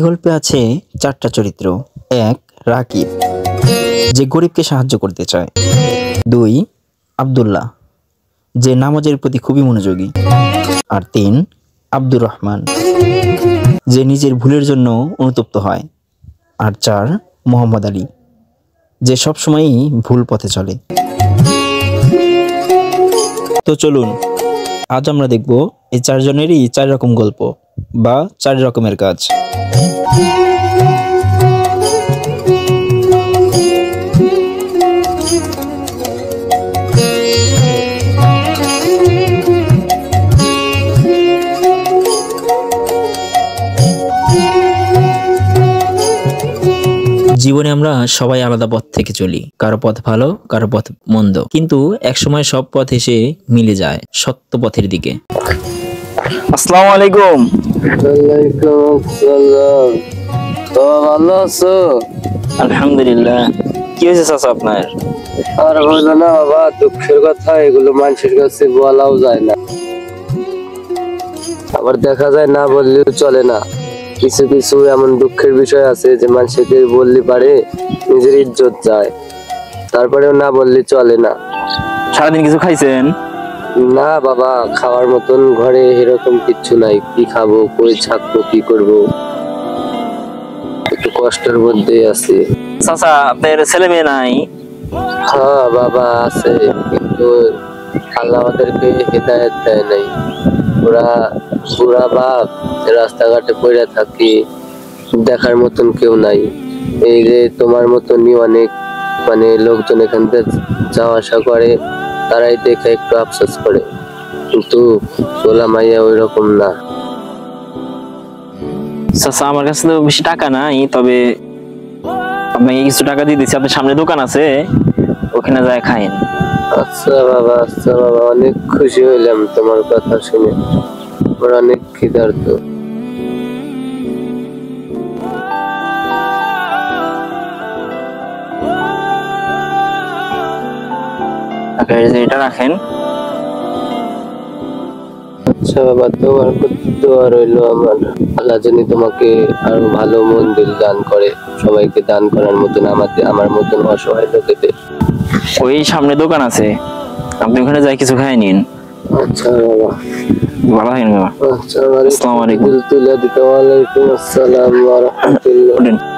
গল্পে আছে চারটা চরিত্র। ১. রাকিব, যে গরিবকে সাহায্য করতে চায়। ২. আব্দুল্লাহ, যে নামাজের প্রতি খুবই মনোযোগী। আর ৩. আব্দুর রহমান, যে নিজের ভুলের জন্য অনুতপ্ত হয়। আর ৪. মোহাম্মদ আলী, যে সবসময়ই ভুল পথে চলে। তো চলুন আজ আমরা দেখব এই চারজনেরই ৪ রকম গল্প বা ৪ রকমের কাজ। জীবনে আমরা সবাই আলাদা পথ থেকে চলি, কারো পথ ভালো, কারো পথ মন্দ, কিন্তু একসময় সব পথ এসে মিলে যায় সত্য পথের দিকে। আসসালামু আলাইকুম। ওয়ালাইকুম আসসালাম। তো ভালো আছো? আলহামদুলিল্লাহ। কি হয়েছে চাচা আপনার? আর বলো না বাবা, দুঃখের কথা এগুলো মানুষের কাছে বলাও যায় না, আবার দেখা যায় না বললেও চলে না। কিছু কিছু এমন দুঃখের বিষয় আছে যে মানুষকে বললে পারে নিজের ইজ্জত যায়, তারপরেও না বললে চলে না। সারাদিন কিছু খাইছেন? না বাবা, খাওয়ার মতন ঘরে এরকম কিচ্ছু নাই। কি খাবো, কই থাকবো, কি করবো, একটু কষ্টের মধ্যেই আছি। চাচা আপনার ছেলে মেয়ে নাই? হ্যাঁ বাবা আছে, কিন্তু আল্লাহ আমাদেরকে হেদায়েত দেয় নাই। ওরা বুড়া বাপ, রাস্তাঘাটে পড়ে থাকি, দেখার মতন কেউ নাই। এই যে তোমার মতনই অনেক লোকজন এখান থেকে যাওয়া আসা করে, তারাই দেখে একটু আফসোস করে, কিন্তু সোলা মাইয়া ওই রকম না। চাচা আমার কাছে তো বেশি টাকা নাই, তবে আপনাকে কিছু টাকা দিয়ে দিচ্ছি। আপনার সামনে দোকান আছে, ওখানে যায় খাইন। আচ্ছা বাবা, আচ্ছা বাবা, অনেক খুশি হইলাম তোমার কথা শুনে। ওরা অনেক ক্ষিধার্ত। এটা রাখেন। আচ্ছা বাবা, তোমার প্রতি দোয়া রইলো আমার। আল্লাহ জানি তোমাকে আরো ভালো মন দিল দান করে, সবাইকে দান করার মতন আমার মতন অসহায় লোকেদের। ওই সামনে দোকান আছে, আপনি ওখানে যাই কিছু খাই নিন। আচ্ছা বাবা, ভালো থাকেন বাবা। আচ্ছা, আসসালামু আলাইকুম। দিল তুলে দিতে। ওয়ালাইকুম আসসালাম ওয়া রাহমাতুল্লাহ।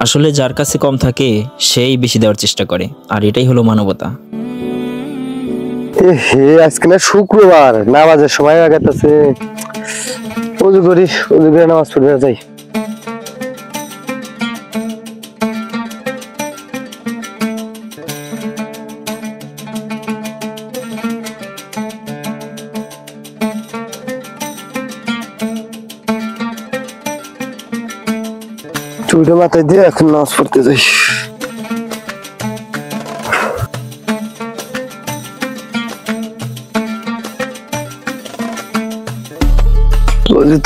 আসলে যার কাছে কম থাকে সেই বেশি দেওয়ার চেষ্টা করে, আর এটাই হলো মানবতা। হে আজকে না শুক্রবার, নামাজের সময় হয়ে গেছে। ওযু করি, ওযু করে নামাজ পড়তে যাই। চুলটা মাথায় দিয়ে এখন নামাজ পড়তে যাই।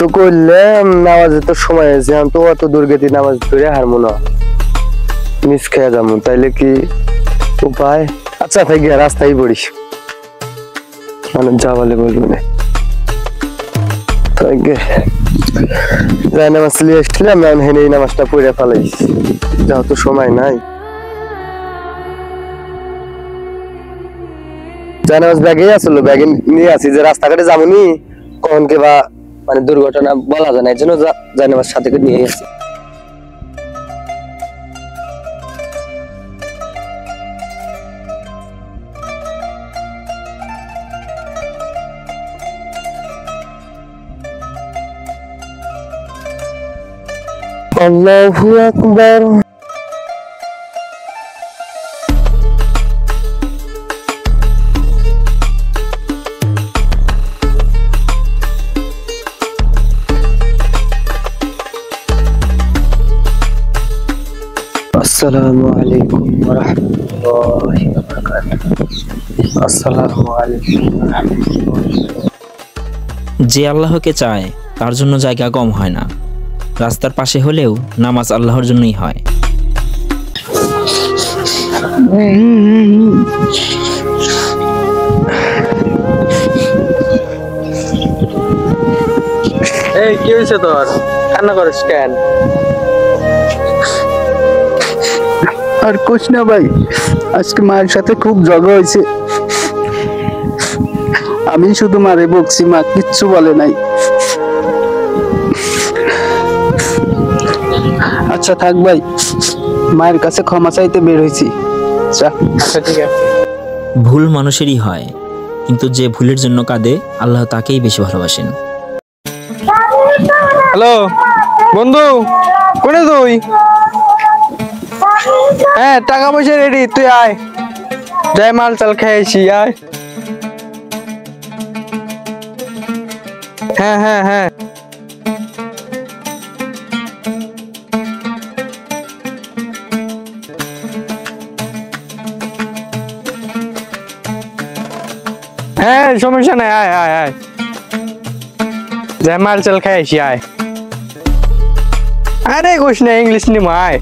তো করলাম, নামাজে তো সময় আছে, আমি তো অত দূর গেছি নামাজ ধরে হারমো না, মিস খেয়ে যাবো, তাইলে কি উপায়? আচ্ছা ভাই গিয়ে রাস্তায় পড়িস, মানে যা বলে বলবো না। নামাজ লিয়ে আসলাম, হেনে এই নামাজটা পড়ে ফেলাইস, যেহেতু সময় নাই। জানাজ ব্যাগে আসলো, ব্যাগে নিয়ে আসি যে রাস্তাঘাটে যাবনি, কখন কে বা দুর্ঘটনা বলা যায় না, এই জন্য জানাজ সাথে করে নিয়ে আসি। আল্লাহু আকবার। আসসালামু আলাইকুম ওয়া রাহমাতুল্লাহি ওয়া বারাকাতুহু। আসসালামু আলাইকুম ওয়া রাহমাতুল্লাহি। যে আল্লাহকে চায় তার জন্য জায়গা কম হয় না, রাস্তার পাশে হলেও নামাজ আল্লাহর জন্যই হয়। এই কি হয়েছে তোর? কান্না করিস কেন? আর কোচ না ভাই, আজকে মায়ের সাথে খুব ঝগড়া হয়েছে। আমি শুধু মারে বকছি, মা কিচ্ছু বলে নাই। আচ্ছা থাক ভাই, মায়ের কাছে ক্ষমা চাইতে বের হয়েছি। আচ্ছা ঠিক আছে। ভুল মানুষেরই হয়, কিন্তু যে ভুলের জন্য কাঁদে আল্লাহ তাকেই বেশি ভালোবাসেন। হ্যালো বন্ধু, কোনে তুই? হ্যাঁ টাকা পয়সা রেডি, তুই আয়, যাই মাল চাল খেয়েছি, আয়। হ্যাঁ হ্যাঁ হ্যাঁ হ্যাঁ সমস্যা নাই, আয় আয় আয়, যাই মাল চাল খেয়েছি, আয়। আরে কোশ না, ইংলিশ নিম, আয়।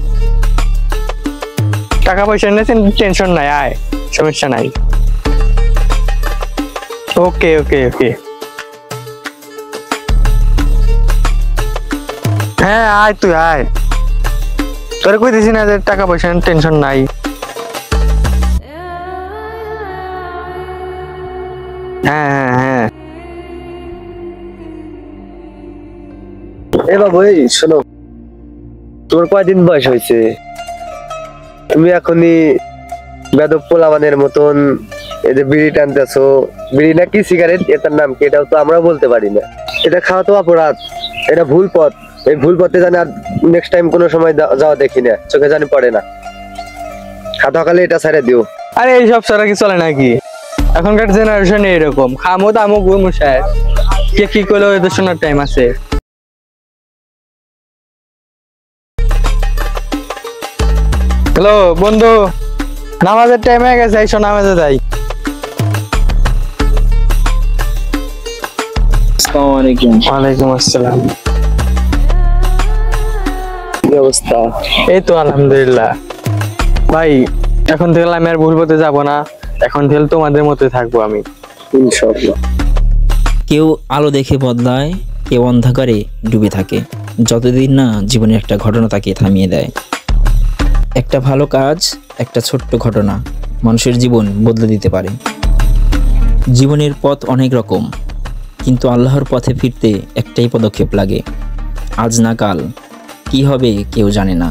টাকা পয়সা নিয়ে টেনশন নাই, আয়, সমস্যা নাই। ওকে ওকে ওকে, হ্যাঁ আয় তুই আয়, তোর কইতেছি না যে টাকা পয়সা টেনশন নাই। হ্যাঁ হ্যাঁ হ্যাঁ এ বাবু, এই শোনো, তোমার কয়দিন বয়স হয়েছে? তুমি এখনই বেদব পোলাবানের মতন এই যে বিড়ি টানতেছো। বিড়ি না কি সিগারেট, এটার নাম কি এটাও তো আমরা বলতে পারি না। এটা খাওয়া তো অপরাধ, এটা ভুল পথ। এই ভুল পথে জানি আর নেক্সট টাইম কোনো সময় যাওয়া দেখি না, চোখে জানি পড়ে না। খাতা খালে এটা ছেড়ে দিও। আরে এইসব ছাড়া কি চলে নাকি? এখনকার জেনারেশন এরকম, খামো দামো ঘুমো শেষ, কে কি করলো এদের শোনার টাইম আছে? হ্যালো বন্ধু, নামাজের টাইম হয়ে গেছে, এসো নামাজে যাই। ওয়ালাইকুম আসসালাম। কি অবস্থা? এই তো আলহামদুলিল্লাহ। ভাই এখন থেকে আমি আর ভুল পথে যাবো না, এখন থেকে তোমাদের মতোই থাকবো আমি, ইনশাআল্লাহ। কেউ আলো দেখে বদলায়, কেউ অন্ধকারে ডুবে থাকে, যতদিন না জীবনের একটা ঘটনা তাকে থামিয়ে দেয়। একটা ভালো কাজ, একটা ছোট্ট ঘটনা মানুষের জীবন বদলে দিতে পারে। জীবনের পথ অনেক রকম, কিন্তু আল্লাহর পথে ফিরতে একটাই পদক্ষেপ লাগে। আজ না কাল কি হবে কেউ জানে না।